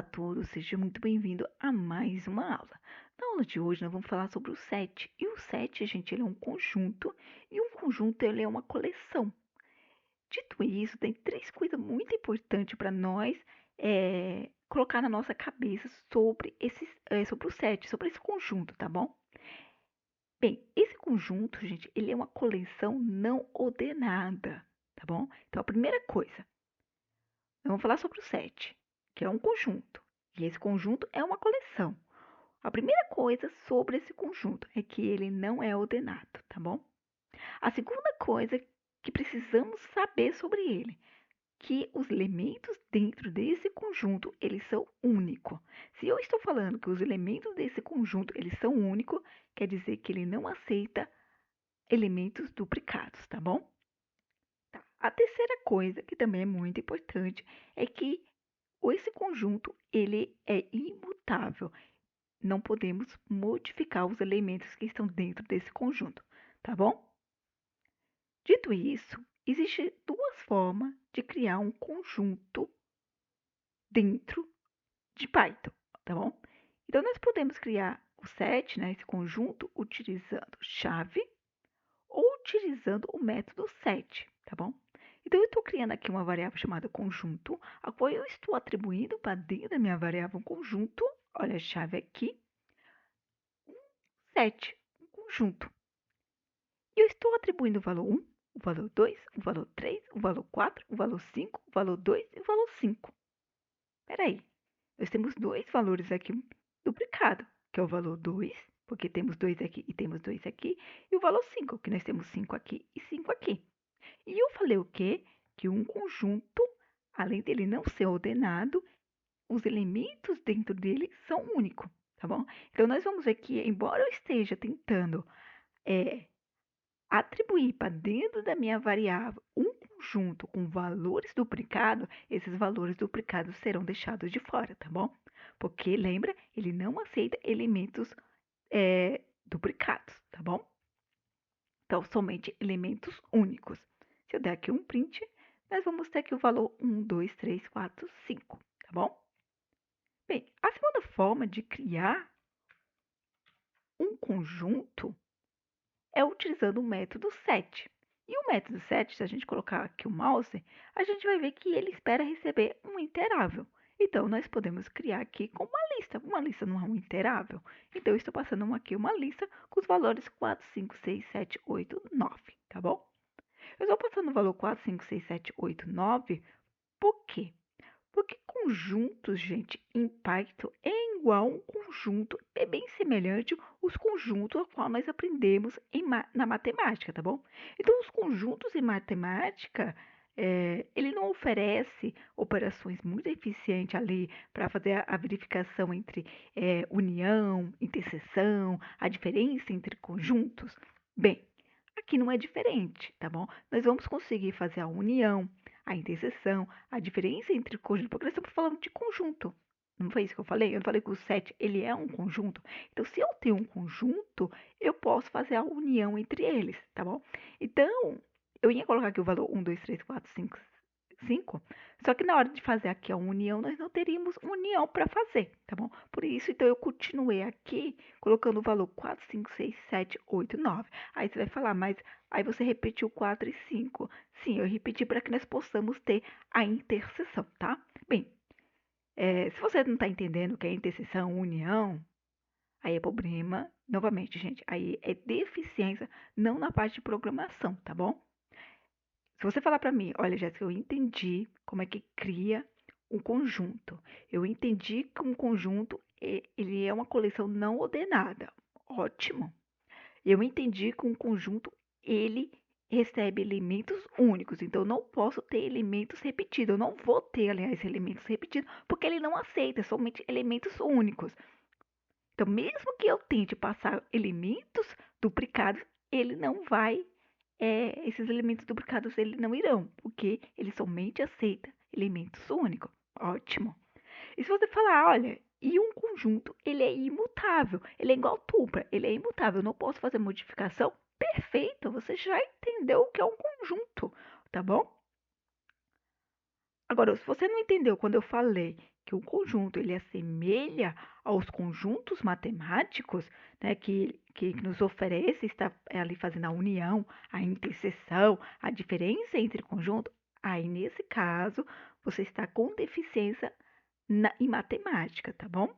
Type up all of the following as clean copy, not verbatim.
todos, seja muito bem-vindo a mais uma aula. Na aula de hoje nós vamos falar sobre o set. E o set, gente, ele é um conjunto e um conjunto ele é uma coleção. Dito isso, tem três coisas muito importantes para nós colocar na nossa cabeça sobre o set, sobre esse conjunto, tá bom? Bem, esse conjunto, gente, ele é uma coleção não ordenada, tá bom? Então, a primeira coisa, nós vamos falar sobre o set, que é um conjunto. E esse conjunto é uma coleção. A primeira coisa sobre esse conjunto é que ele não é ordenado, tá bom? A segunda coisa que precisamos saber sobre ele, que os elementos dentro desse conjunto, eles são únicos. Se eu estou falando que os elementos desse conjunto, eles são únicos, quer dizer que ele não aceita elementos duplicados, tá bom? Tá. A terceira coisa, que também é muito importante, é que esse conjunto, ele é imutável. Não podemos modificar os elementos que estão dentro desse conjunto, tá bom? Dito isso, existem duas formas de criar um conjunto dentro de Python, tá bom? Então, nós podemos criar o set, né, esse conjunto, utilizando chave ou utilizando o método set, tá bom? Então, eu estou criando aqui uma variável chamada conjunto, a qual eu estou atribuindo para dentro da minha variável conjunto, olha a chave aqui, set, um conjunto. E eu estou atribuindo o valor 1, o valor 2, o valor 3, o valor 4, o valor 5, o valor 2 e o valor 5. Espera aí, nós temos dois valores aqui duplicados, que é o valor 2, porque temos 2 aqui e temos 2 aqui, e o valor 5, que nós temos 5 aqui e 5 aqui. E eu falei o quê? Que um conjunto, além dele não ser ordenado, os elementos dentro dele são únicos, tá bom? Então, nós vamos ver que, embora eu esteja tentando atribuir para dentro da minha variável um conjunto com valores duplicados, esses valores duplicados serão deixados de fora, tá bom? Porque, lembra, ele não aceita elementos duplicados, tá bom? Então, somente elementos únicos. Se eu der aqui um print, nós vamos ter aqui o valor 1, 2, 3, 4, 5, tá bom? Bem, a segunda forma de criar um conjunto é utilizando o método set. E o método set, se a gente colocar aqui o mouse, a gente vai ver que ele espera receber um interável. Então, nós podemos criar aqui com uma lista. Uma lista não é um interável. Então, eu estou passando aqui uma lista com os valores 4, 5, 6, 7, 8, 9, tá bom? Eu estou passando o valor 4, 5, 6, 7, 8, 9, por quê? Porque conjuntos, gente, em Python é igual a um conjunto, é bem semelhante aos conjuntos a qual nós aprendemos na matemática, tá bom? Então, os conjuntos em matemática, ele não oferece operações muito eficientes ali para fazer a verificação entre união, interseção, a diferença entre conjuntos. Bem, aqui não é diferente, tá bom? Nós vamos conseguir fazer a união, a interseção, a diferença entre conjunto, porque nós estamos falando de conjunto. Não foi isso que eu falei? Eu não falei que o set ele é um conjunto. Então, se eu tenho um conjunto, eu posso fazer a união entre eles, tá bom? Então, eu ia colocar aqui o valor 1, 2, 3, 4, 5, 5. Só que na hora de fazer aqui a união, nós não teríamos união para fazer, tá bom? Por isso, então, eu continuei aqui colocando o valor 4, 5, 6, 7, 8, 9. Aí você vai falar, mas aí você repetiu 4 e 5. Sim, eu repeti para que nós possamos ter a interseção, tá? Bem, se você não está entendendo o que é interseção, união, aí é problema, novamente, gente, aí é deficiência, não na parte de programação, tá bom? Se você falar para mim, olha, Jéssica, eu entendi como é que cria um conjunto. Eu entendi que um conjunto ele é uma coleção não ordenada. Ótimo. Eu entendi que um conjunto ele recebe elementos únicos, então eu não posso ter elementos repetidos. Eu não vou ter, aliás, elementos repetidos, porque ele não aceita somente elementos únicos. Então, mesmo que eu tente passar elementos duplicados, ele não vai, esses elementos duplicados ele não irão, porque ele somente aceita elementos únicos. Ótimo. E se você falar, olha, e um conjunto, ele é imutável, ele é igual tupla, ele é imutável, eu não posso fazer modificação, perfeito, você já entendeu o que é um conjunto, tá bom? Agora, se você não entendeu quando eu falei que o conjunto ele assemelha aos conjuntos matemáticos, né, que nos oferece estar ali fazendo a união, a interseção, a diferença entre conjunto, aí nesse caso você está com deficiência em matemática, tá bom?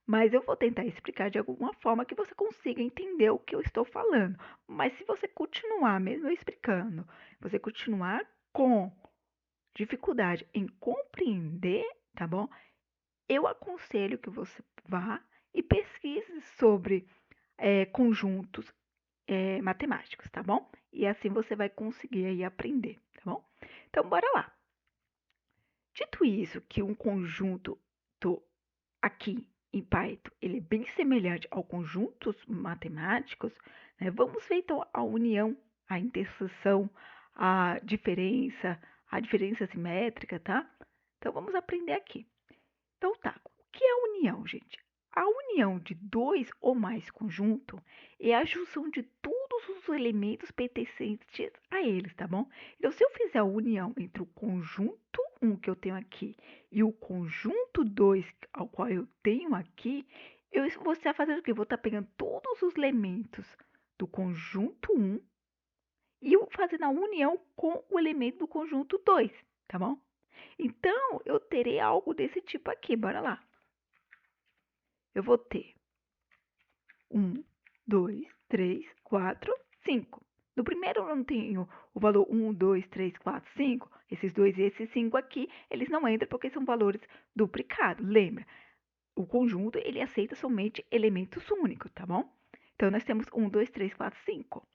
Mas eu vou tentar explicar de alguma forma que você consiga entender o que eu estou falando. Mas se você continuar, mesmo eu explicando, você continuar com dificuldade em compreender, tá bom? Eu aconselho que você vá e pesquise sobre conjuntos matemáticos, tá bom? E assim você vai conseguir aí aprender, tá bom? Então, bora lá. Dito isso, que um conjunto aqui em Python, ele é bem semelhante ao conjuntos matemáticos, né? Vamos ver então a união, a interseção, a diferença simétrica, tá? Então vamos aprender aqui. Então tá, o que é união, gente? A união de dois ou mais conjuntos é a junção de todos os elementos pertencentes a eles, tá bom? Então, se eu fizer a união entre o conjunto 1 que eu tenho aqui e o conjunto 2 ao qual eu tenho aqui, eu vou estar fazendo o quê? Vou estar pegando todos os elementos do conjunto 1 e fazendo a união com o elemento do conjunto 2, tá bom? Então, eu terei algo desse tipo aqui, bora lá. Eu vou ter 1, 2, 3, 4, 5. No primeiro eu não tenho o valor 1, 2, 3, 4, 5. Esses 2 e esses 5 aqui, eles não entram porque são valores duplicados. Lembra, o conjunto, ele aceita somente elementos únicos, tá bom? Então, nós temos 1, 2, 3, 4, 5.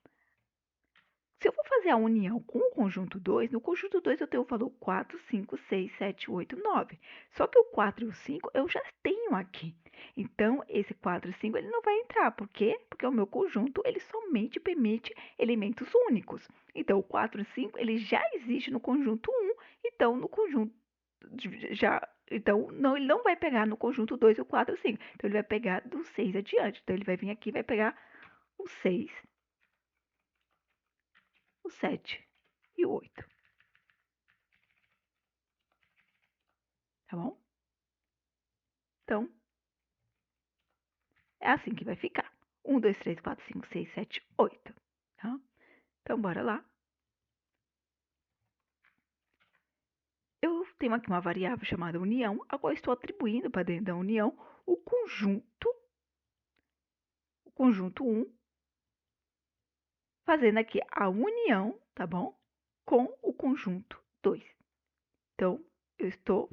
Se eu for fazer a união com o conjunto 2, no conjunto 2 eu tenho o valor 4, 5, 6, 7, 8, 9. Só que o 4 e o 5 eu já tenho aqui. Então, esse 4 e 5 ele não vai entrar. Por quê? Porque o meu conjunto ele somente permite elementos únicos. Então, o 4 e 5 ele já existe no conjunto 1. Então, no conjunto então, não, ele não vai pegar no conjunto 2 o 4 e o 5. Então, ele vai pegar do 6 adiante. Então, ele vai vir aqui e vai pegar o 6, o 7 e o 8. Tá bom? Então, é assim que vai ficar. 1, 2, 3, 4, 5, 6, 7, 8. Tá? Então, bora lá. Eu tenho aqui uma variável chamada união, a qual estou atribuindo para dentro da união o conjunto 1, fazendo aqui a união, tá bom? Com o conjunto 2. Então, eu estou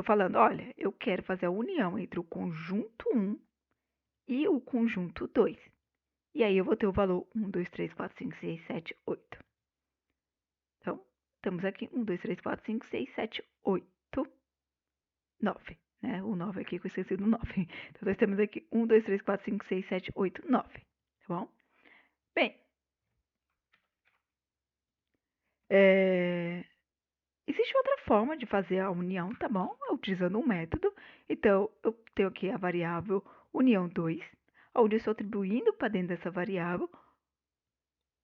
falando, olha, eu quero fazer a união entre o conjunto 1 e o conjunto 2. E aí eu vou ter o valor 1, 2, 3, 4, 5, 6, 7, 8. Então, temos aqui 1, 2, 3, 4, 5, 6, 7, 8, 9. Né? O 9 aqui, que eu esqueci do 9. Então, nós temos aqui 1, 2, 3, 4, 5, 6, 7, 8, 9. Tá bom? Bem, existe outra forma de fazer a união, tá bom? Utilizando um método. Então, eu tenho aqui a variável união 2, onde eu estou atribuindo para dentro dessa variável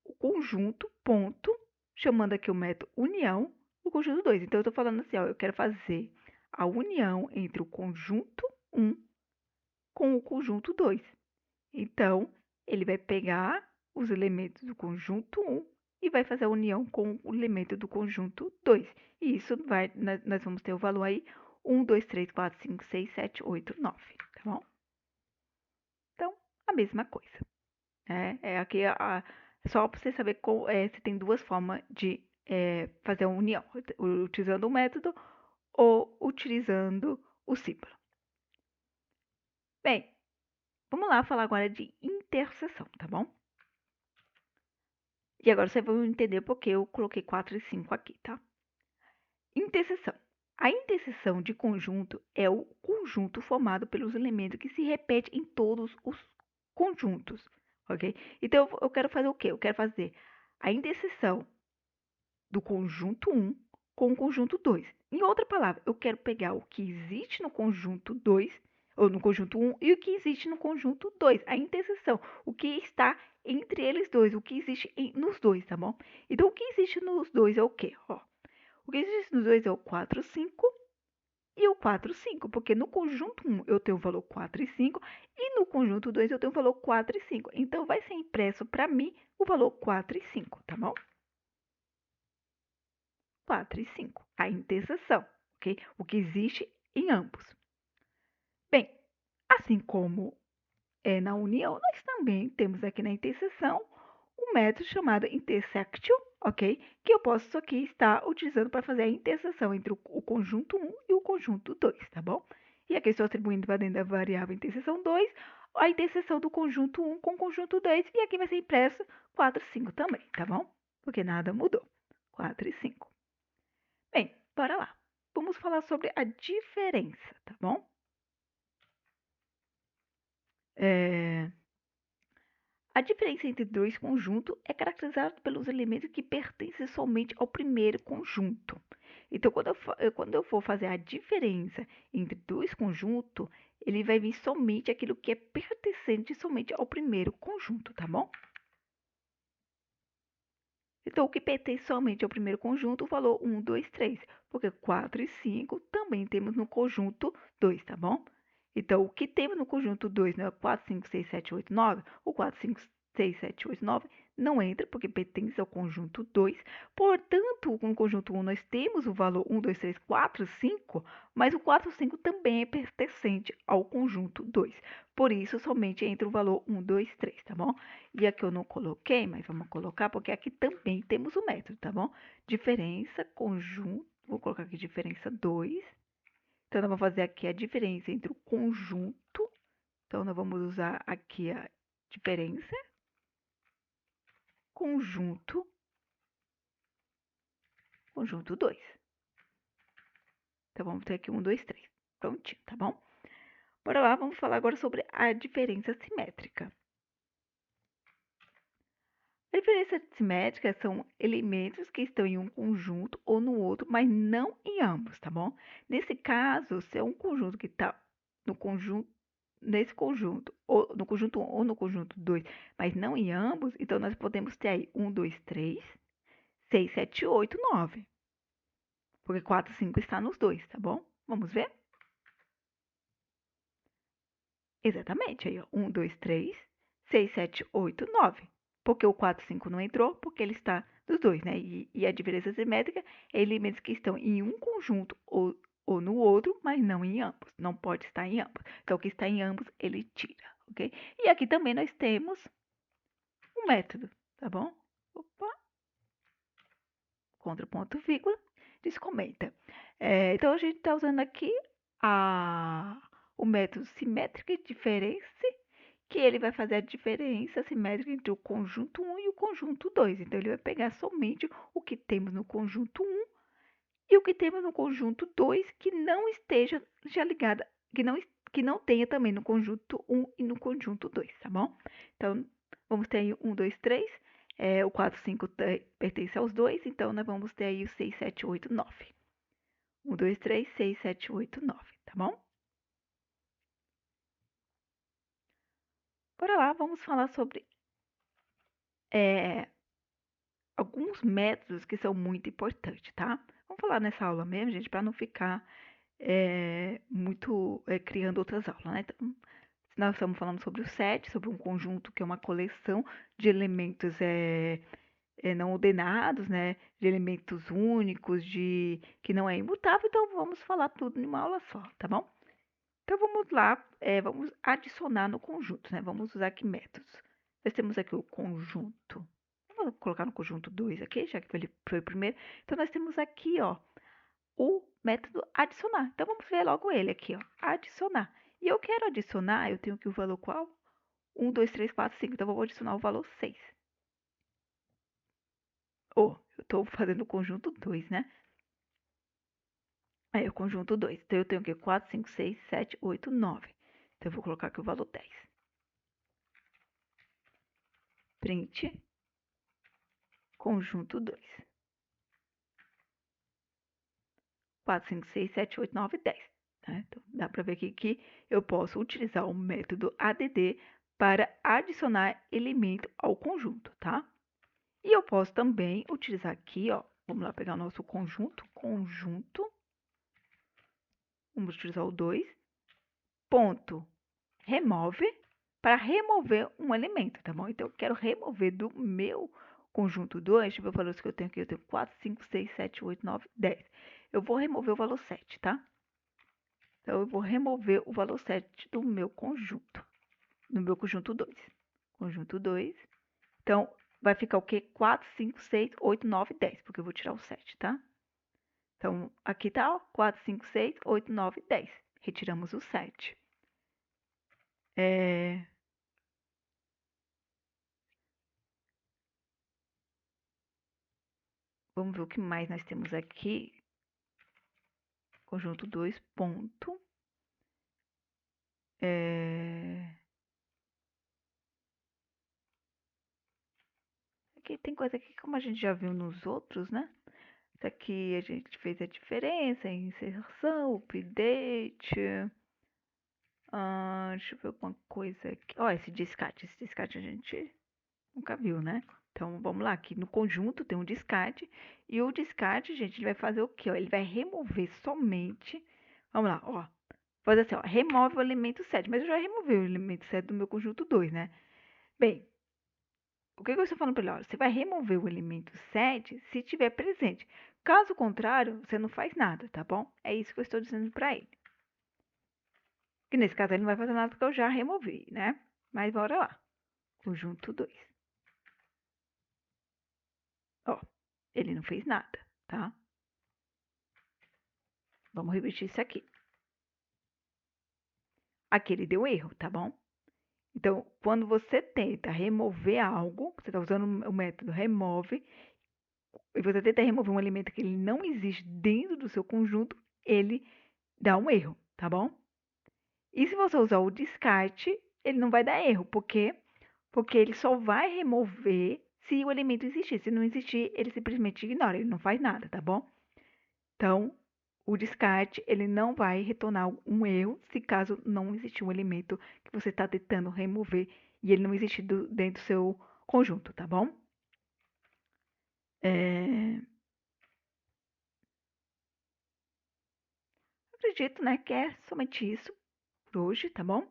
o conjunto, ponto, chamando aqui o método união, o conjunto 2. Então, eu estou falando assim, ó, eu quero fazer a união entre o conjunto 1 com o conjunto 2. Então, ele vai pegar os elementos do conjunto 1 e vai fazer a união com o elemento do conjunto 2. E isso vai, nós vamos ter o valor aí 1, 2, 3, 4, 5, 6, 7, 8, 9, tá bom? Então, a mesma coisa. É aqui só para você saber se tem duas formas de fazer a união, utilizando o método ou utilizando o símbolo. Bem, vamos lá falar agora de interseção, tá bom? E agora você vai entender porque eu coloquei 4 e 5 aqui, tá? Interseção. A interseção de conjunto é o conjunto formado pelos elementos que se repetem em todos os conjuntos, ok? Então, eu quero fazer o quê? Eu quero fazer a interseção do conjunto 1 com o conjunto 2. Em outra palavra, eu quero pegar o que existe no conjunto 2, ou no conjunto 1, e o que existe no conjunto 2. A interseção, o que está entre eles dois, o que existe nos dois, tá bom? Então, o que existe nos dois é o quê? Ó, o que existe nos dois é o 4, 5 e o 4, 5, porque no conjunto 1 eu tenho o valor 4 e 5, e no conjunto 2 eu tenho o valor 4 e 5. Então, vai ser impresso para mim o valor 4 e 5, tá bom? 4 e 5, a interseção, ok? O que existe em ambos. Bem, assim como na união, nós também temos aqui na interseção um método chamado intersection, ok? Que eu posso aqui estar utilizando para fazer a interseção entre o conjunto 1 e o conjunto 2, tá bom? E aqui estou atribuindo para dentro da variável interseção 2 a interseção do conjunto 1 com o conjunto 2, e aqui vai ser impresso 4 e 5 também, tá bom? Porque nada mudou. 4 e 5. Bem, bora lá. Vamos falar sobre a diferença, tá bom? A diferença entre dois conjuntos é caracterizada pelos elementos que pertencem somente ao primeiro conjunto. Então, quando eu for fazer a diferença entre dois conjuntos, ele vai vir somente aquilo que é pertencente somente ao primeiro conjunto, tá bom? Então, o que pertence somente ao primeiro conjunto, o valor 1, 2, 3, porque 4 e 5 também temos no conjunto 2, tá bom? Então, o que temos no conjunto 2 não é 4, 5, 6, 7, 8, 9? O 4, 5, 6, 7, 8, 9 não entra, porque pertence ao conjunto 2. Portanto, no conjunto 1 nós temos o valor 1, 2, 3, 4, 5, mas o 4 e 5 também é pertencente ao conjunto 2. Por isso, somente entra o valor 1, 2, 3, tá bom? E aqui eu não coloquei, mas vamos colocar, porque aqui também temos o método, tá bom? Diferença, conjunto, vou colocar aqui diferença 2. Então, nós vamos fazer aqui a diferença entre o conjunto. Então, nós vamos usar aqui a diferença, conjunto, conjunto 2. Então, vamos ter aqui 1, 2, 3. Prontinho, tá bom? Bora lá, vamos falar agora sobre a diferença simétrica. A diferença simétrica são elementos que estão em um conjunto ou no outro, mas não em ambos, tá bom? Nesse caso, se é um conjunto que está no conjunto, nesse conjunto, ou no conjunto 1 ou no conjunto 2, mas não em ambos, então nós podemos ter aí 1, 2, 3, 6, 7, 8, 9. Porque 4, 5 está nos dois, tá bom? Vamos ver? Exatamente, aí ó, 1, 2, 3, 6, 7, 8, 9. Porque o 4, 5 não entrou, porque ele está nos dois, né? E a diferença simétrica é elementos que estão em um conjunto ou no outro, mas não em ambos. Não pode estar em ambos. Então, o que está em ambos, ele tira, ok? E aqui também nós temos um método, tá bom? Opa, contraponto, vírgula, descomenta. Então, a gente está usando aqui o método simétrica e diferença, que ele vai fazer a diferença simétrica entre o conjunto 1 e o conjunto 2. Então, ele vai pegar somente o que temos no conjunto 1 e o que temos no conjunto 2 que não esteja já ligada, que não tenha também no conjunto 1 e no conjunto 2, tá bom? Então, vamos ter aí 1, 2, 3. O 4, 5 pertence aos dois, então nós vamos ter aí o 6, 7, 8, 9. 1, 2, 3, 6, 7, 8, 9, tá bom? Bora lá, vamos falar sobre alguns métodos que são muito importantes, tá? Vamos falar nessa aula mesmo, gente, para não ficar muito criando outras aulas, né? Então, nós estamos falando sobre o set, sobre um conjunto que é uma coleção de elementos não ordenados, né? De elementos únicos, que não é imutável, então vamos falar tudo em uma aula só, tá bom? Então vamos lá, vamos adicionar no conjunto, né? Vamos usar aqui métodos. Nós temos aqui o conjunto. Vou colocar no conjunto 2 aqui, já que ele foi o primeiro. Então nós temos aqui, ó, o método adicionar. Então vamos ver logo ele aqui, ó, adicionar. E eu quero adicionar, eu tenho aqui o valor qual? 1, 2, 3, 4, 5. Então eu vou adicionar o valor 6. Eu estou fazendo o conjunto 2, né? Aí o conjunto 2. Então eu tenho aqui 4, 5, 6, 7, 8, 9. Então eu vou colocar aqui o valor 10. Print conjunto 2. 4, 5, 6, 7, 8, 9, 10. Né? Então, dá para ver aqui que eu posso utilizar o método ADD para adicionar elemento ao conjunto, tá? E eu posso também utilizar aqui, ó, vamos lá pegar o nosso conjunto, vamos utilizar o 2, ponto, remove, para remover um elemento, tá bom? Então, eu quero remover do meu conjunto 2, deixa eu ver os valores que eu tenho aqui, eu tenho 4, 5, 6, 7, 8, 9, 10. Eu vou remover o valor 7, tá? Então, eu vou remover o valor 7 do meu conjunto 2. Conjunto 2. Então, vai ficar o quê? 4, 5, 6, 8, 9, 10, porque eu vou tirar o 7, tá? Então, aqui tá, ó, 4, 5, 6, 8, 9, 10. Retiramos o 7. Vamos ver o que mais nós temos aqui. Conjunto 2, ponto. Aqui tem coisa aqui como a gente já viu nos outros, né? Isso aqui a gente fez a diferença, inserção, update. Deixa eu ver alguma coisa aqui. Ó, esse descarte a gente nunca viu, né? Então, vamos lá, aqui no conjunto tem um descarte, e o descarte, gente, ele vai fazer o quê? Ó? Ele vai remover somente, vamos lá, ó, fazer assim, ó, remove o elemento 7, mas eu já removi o elemento 7 do meu conjunto 2, né? Bem, o que eu estou falando para ele? Ó, você vai remover o elemento 7 se tiver presente. Caso contrário, você não faz nada, tá bom? É isso que eu estou dizendo para ele. Que nesse caso ele não vai fazer nada porque eu já removi, né? Mas bora lá. Conjunto 2. Ó, ele não fez nada, tá? Vamos repetir isso aqui. Aqui ele deu erro, tá bom? Então, quando você tenta remover algo, você está usando o método remove, e você tenta remover um elemento que ele não existe dentro do seu conjunto, ele dá um erro, tá bom? E se você usar o descarte, ele não vai dar erro, porque ele só vai remover se o elemento existir. Se não existir, ele simplesmente ignora, ele não faz nada, tá bom? Então, o descarte, ele não vai retornar um erro se caso não existir um elemento que você está tentando remover e ele não existir dentro do seu conjunto, tá bom? Acredito, né, que é somente isso por hoje, tá bom?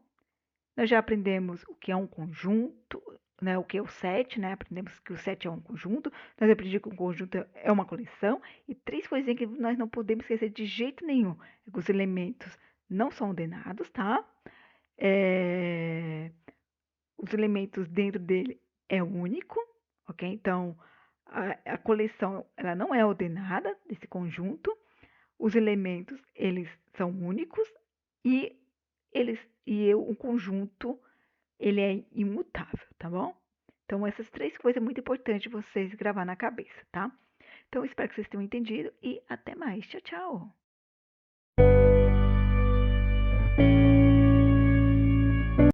Nós já aprendemos o que é um conjunto, né, o que é o set, né? Aprendemos que o set é um conjunto. Nós aprendemos que um conjunto é uma coleção. E 3 coisinhas que nós não podemos esquecer de jeito nenhum. É que os elementos não são ordenados, tá? Os elementos dentro dele é único, ok? Então, a coleção ela não é ordenada desse conjunto. Os elementos eles são únicos e o conjunto ele é imutável, tá bom? Então, essas 3 coisas é muito importante vocês gravar na cabeça, tá? Então, espero que vocês tenham entendido e até mais. Tchau, tchau!